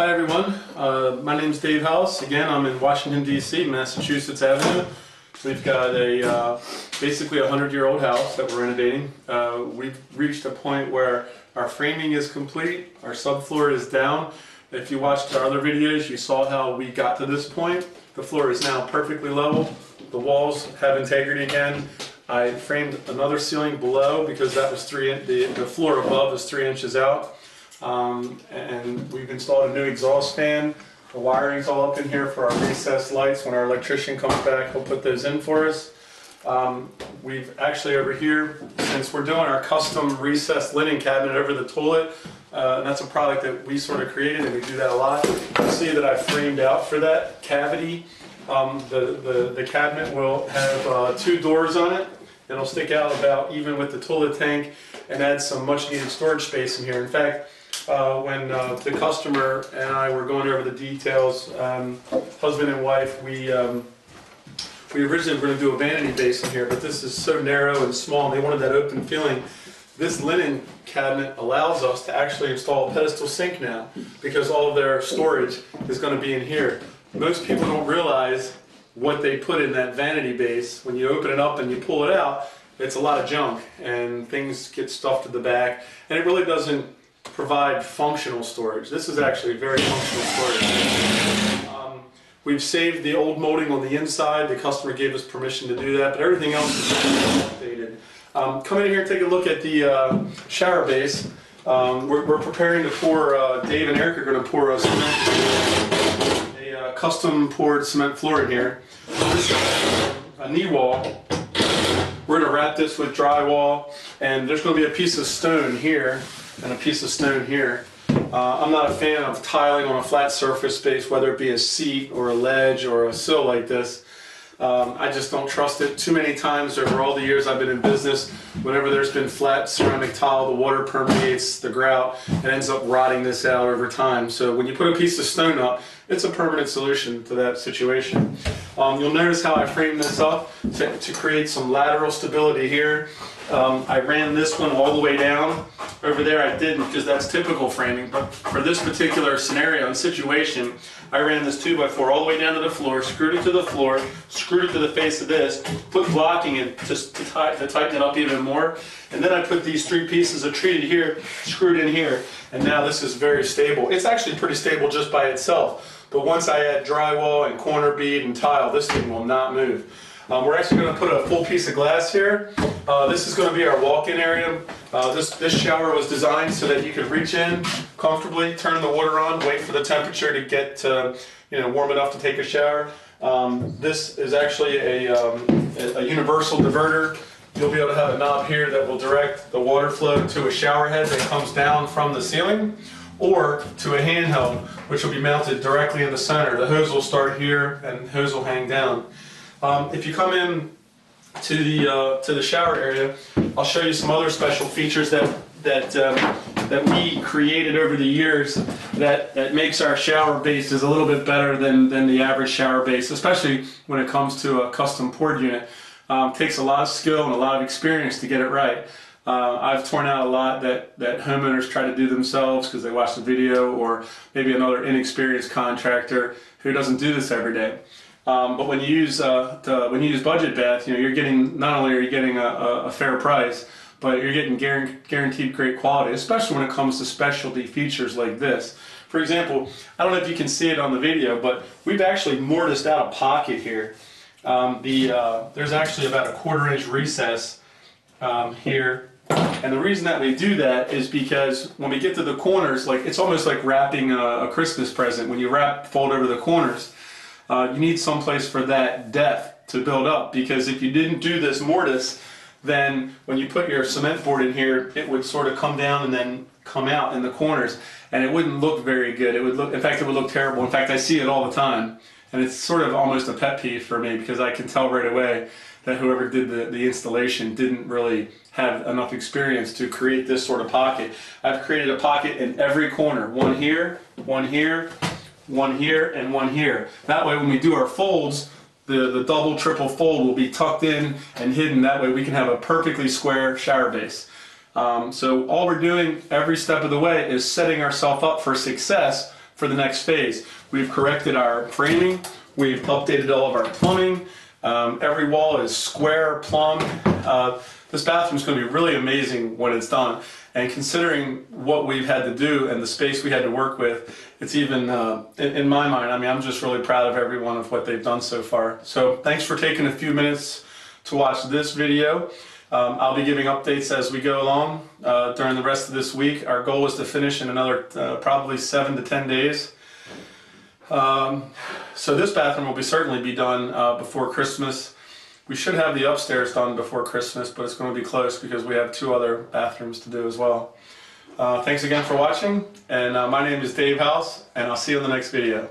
Hi everyone, my name is Dave House. Again, I'm in Washington D.C., Massachusetts Avenue. We've got a basically a 100-year-old house that we're renovating. We've reached a point where our framing is complete, our subfloor is down. If you watched our other videos, you saw how we got to this point. The floor is now perfectly level. The walls have integrity again. I framed another ceiling below because that was the floor above is 3 inches out. And we've installed a new exhaust fan. The wiring's all up in here for our recessed lights. When our electrician comes back, he'll put those in for us. We've actually over here, since we're doing our custom recessed linen cabinet over the toilet, and that's a product that we sort of created, and we do that a lot. You'll see that I framed out for that cavity. The cabinet will have 2 doors on it. It'll stick out about even with the toilet tank and add some much needed storage space in here. In fact, when the customer and I were going over the details, husband and wife, we originally were going to do a vanity base in here, but this is so narrow and small, and they wanted that open feeling. This linen cabinet allows us to actually install a pedestal sink now, because all of their storage is going to be in here. Most people don't realize what they put in that vanity base. When you open it up and you pull it out, it's a lot of junk, and things get stuffed to the back, and it really doesn't provide functional storage. This is actually very functional storage. We've saved the old molding on the inside. The customer gave us permission to do that, but everything else is updated. Come in here and take a look at the shower base. We're preparing to pour, Dave and Eric are going to pour a custom poured cement floor in here. This is a knee wall. We're going to wrap this with drywall, and there's going to be a piece of stone here and a piece of stone here. I'm not a fan of tiling on a flat surface space, whether it be a seat or a ledge or a sill like this. I just don't trust it. Too many times over all the years I've been in business, whenever there's been flat ceramic tile, the water permeates the grout and ends up rotting this out over time. So when you put a piece of stone up, it's a permanent solution to that situation. You'll notice how I framed this up to create some lateral stability here. I ran this one all the way down. Over there I didn't, because that's typical framing, but for this particular scenario and situation, I ran this 2x4 all the way down to the floor, screwed it to the floor, screwed it to the face of this, put blocking in to tighten it up even more, and then I put these 3 pieces of treated here, screwed in here, and now this is very stable. It's actually pretty stable just by itself, but once I add drywall and corner bead and tile, this thing will not move. We're actually going to put a full piece of glass here. This is going to be our walk-in area. This shower was designed so that you could reach in comfortably, turn the water on, wait for the temperature to get warm enough to take a shower. This is actually a universal diverter. You'll be able to have a knob here that will direct the water flow to a shower head that comes down from the ceiling, or to a handheld, which will be mounted directly in the center. The hose will start here and the hose will hang down. If you come in to the shower area, I'll show you some other special features that we created over the years that makes our shower bases a little bit better than the average shower base, especially when it comes to a custom poured unit. It takes a lot of skill and a lot of experience to get it right. I've torn out a lot that homeowners try to do themselves because they watch the video, or maybe another inexperienced contractor who doesn't do this every day. But when you use Budget Bath, you're getting, not only are you getting a fair price, but you're getting guaranteed great quality, especially when it comes to specialty features like this. For example, I don't know if you can see it on the video, but we've actually mortised out a pocket here. There's actually about a 1/4 inch recess here. And the reason that we do that is because when we get to the corners, it's almost like wrapping a Christmas present. When you fold over the corners, you need some place for that depth to build up, because if you didn't do this mortise, then when you put your cement board in here, it would sort of come down and then come out in the corners, and it wouldn't look very good. It would look, in fact, it would look terrible. In fact, I see it all the time, and it's sort of almost a pet peeve for me, because I can tell right away that whoever did the installation didn't really have enough experience to create this sort of pocket. I've created a pocket in every corner, one here, one here, one here, and one here. That way when we do our folds, the double, triple fold will be tucked in and hidden. That way we can have a perfectly square shower base. So all we're doing every step of the way is setting ourselves up for success for the next phase. We've corrected our framing, we've updated all of our plumbing, every wall is square, plumb. This bathroom is going to be really amazing when it's done. And considering what we've had to do and the space we had to work with, it's even, in my mind, I mean, I'm just really proud of everyone of what they've done so far. So thanks for taking a few minutes to watch this video. I'll be giving updates as we go along during the rest of this week. Our goal is to finish in another probably 7 to 10 days. So this bathroom will certainly be done before Christmas. We should have the upstairs done before Christmas, but it's going to be close because we have 2 other bathrooms to do as well. Thanks again for watching, and my name is Dave House, and I'll see you in the next video.